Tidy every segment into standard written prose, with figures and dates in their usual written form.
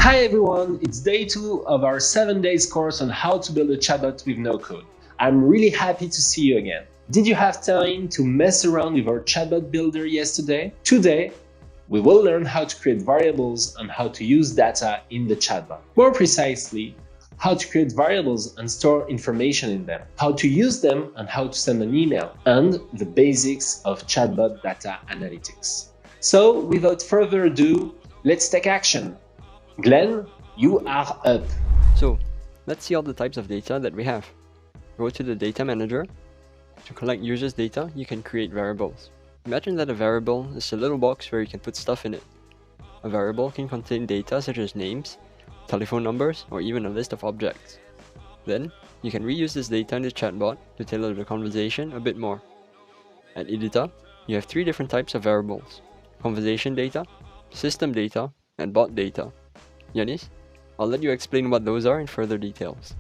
Hi everyone, it's day 2 of our 7 days course on how to build a chatbot with no code. I'm really happy to see you again. Did you have time to mess around with our chatbot builder yesterday? Today, we will learn how to create variables and how to use data in the chatbot. More precisely, how to create variables and store information in them, how to use them and how to send an email, and the basics of chatbot data analytics. So, without further ado, let's take action. Glenn, you are up. So, let's see all the types of data that we have. Go to the data manager. To collect users' data, you can create variables. Imagine that a variable is a little box where you can put stuff in it. A variable can contain data such as names, telephone numbers, or even a list of objects. Then, you can reuse this data in the chatbot to tailor the conversation a bit more. At Edita, you have 3 different types of variables: conversation data, system data, and bot data. Yanis, I'll let you explain what those are in further details.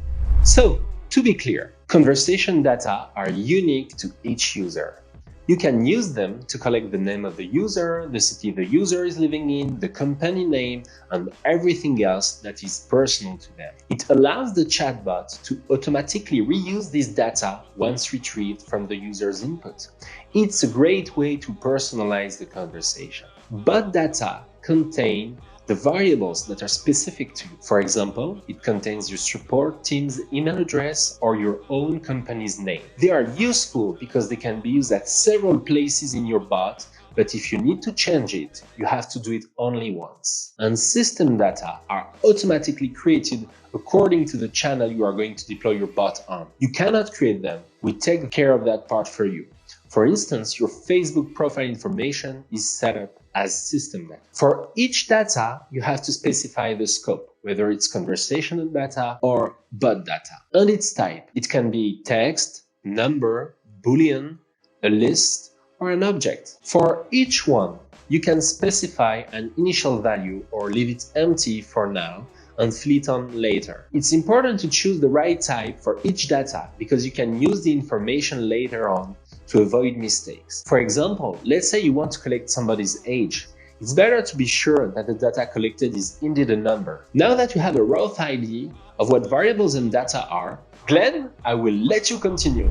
So, to be clear, conversation data are unique to each user. You can use them to collect the name of the user, the city the user is living in, the company name, and everything else that is personal to them. It allows the chatbot to automatically reuse this data once retrieved from the user's input. It's a great way to personalize the conversation. But data contain the variables that are specific to you. For example, it contains your support team's email address or your own company's name. They are useful because they can be used at several places in your bot, but if you need to change it, you have to do it only once. And system data are automatically created according to the channel you are going to deploy your bot on. You cannot create them. We take care of that part for you. For instance, your Facebook profile information is set up as system data. For each data, you have to specify the scope, whether it's conversational data or bot data. And its type. It can be text, number, boolean, a list, or an object. For each one, you can specify an initial value or leave it empty for now and fill it on later. It's important to choose the right type for each data because you can use the information later on to avoid mistakes. For example, let's say you want to collect somebody's age. It's better to be sure that the data collected is indeed a number. Now that you have a rough idea of what variables and data are, Glenn, I will let you continue.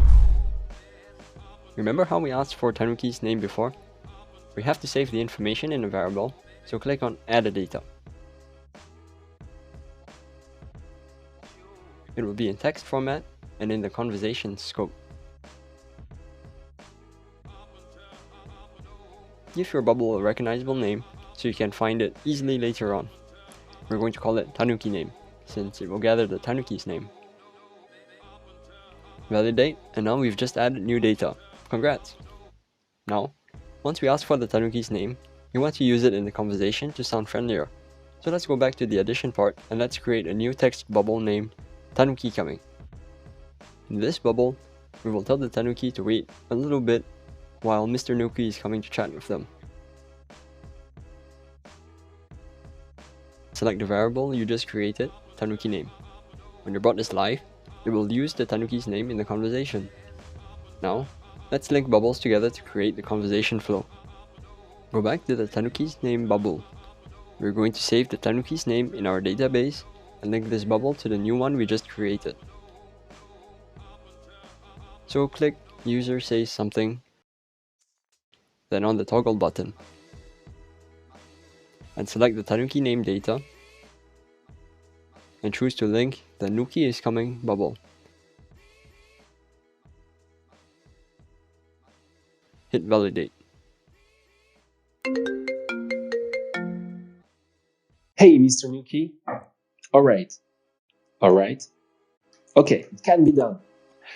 Remember how we asked for Tanuki's name before? We have to save the information in a variable, so click on Add a Data. It will be in text format and in the conversation scope. Give your bubble a recognizable name so you can find it easily later on. We're going to call it Tanuki name, since it will gather the Tanuki's name. Validate, and now we've just added new data. Congrats! Now, once we ask for the Tanuki's name, you want to use it in the conversation to sound friendlier. So let's go back to the addition part and let's create a new text bubble named Tanuki coming. In this bubble, we will tell the Tanuki to wait a little bit while Mr. Nuki is coming to chat with them. Select the variable you just created, Tanuki name. When your bot is live, it will use the Tanuki's name in the conversation. Now, let's link bubbles together to create the conversation flow. Go back to the Tanuki's name bubble. We're going to save the Tanuki's name in our database and link this bubble to the new one we just created. So click user says something, then on the toggle button, and select the Tanuki name data and choose to link the Nuki is coming bubble. Hit validate. Hey, Mr. Nuki. Alright. Okay, it can be done.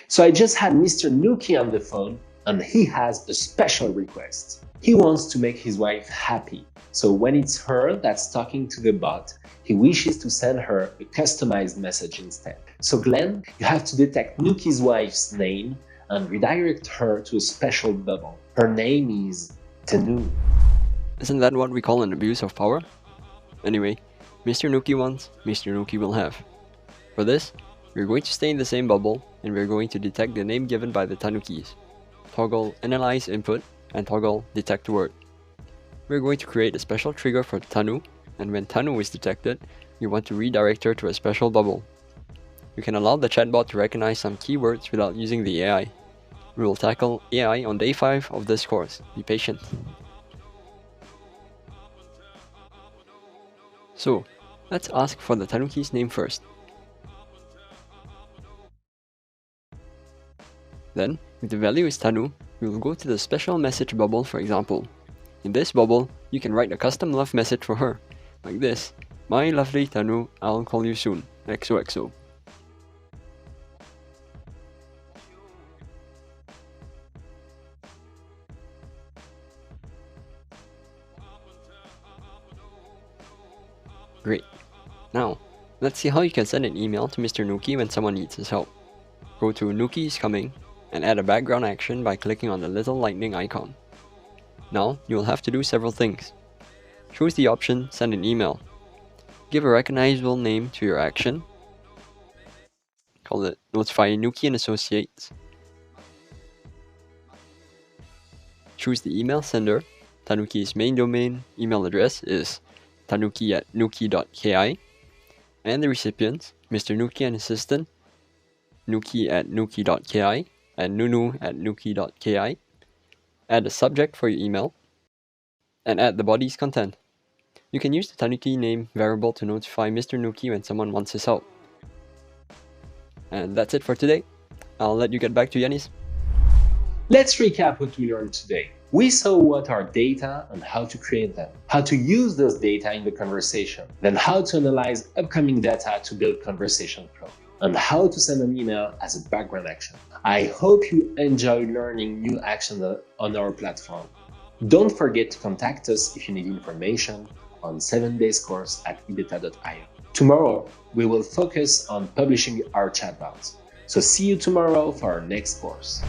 So I just had Mr. Nuki on the phone and he has a special request. He wants to make his wife happy. So when it's her that's talking to the bot, he wishes to send her a customized message instead. So Glenn, you have to detect Nuki's wife's name and redirect her to a special bubble. Her name is Tanu. Isn't that what we call an abuse of power? Anyway, Mr. Nuki wants, Mr. Nuki will have. For this, we're going to stay in the same bubble and we're going to detect the name given by the Tanukis. Toggle analyze input and toggle detect word. We're going to create a special trigger for Tanu, and when Tanu is detected, you want to redirect her to a special bubble. You can allow the chatbot to recognize some keywords without using the AI. We will tackle AI on day 5 of this course. Be patient. So, let's ask for the Tanuki's name first. Then, if the value is Tanu, we will go to the special message bubble, for example. In this bubble, you can write a custom love message for her, like this: "My lovely Tanu, I'll call you soon, XOXO. Great. Now, let's see how you can send an email to Mr. Nuki when someone needs his help. Go to Nuki is coming and add a background action by clicking on the little lightning icon. Now, you will have to do several things. Choose the option Send an Email. Give a recognizable name to your action. Call it Notify Nuki and Associates. Choose the email sender. Tanuki's main domain email address is tanuki@nuki.ki, and the recipient, Mr. Nuki and assistant, nuki@nuki.ki and nunu@nuki.ki. Add a subject for your email, and add the body's content. You can use the Tanuki name variable to notify Mr. Nuki when someone wants his help. And that's it for today. I'll let you get back to Yanis. Let's recap what we learned today. We saw what are data and how to create them, how to use those data in the conversation, then how to analyze upcoming data to build conversation flow, and how to send an email as a background action. I hope you enjoy learning new actions on our platform. Don't forget to contact us if you need information on 7 days course at ibeta.io. Tomorrow, we will focus on publishing our chatbots. So see you tomorrow for our next course.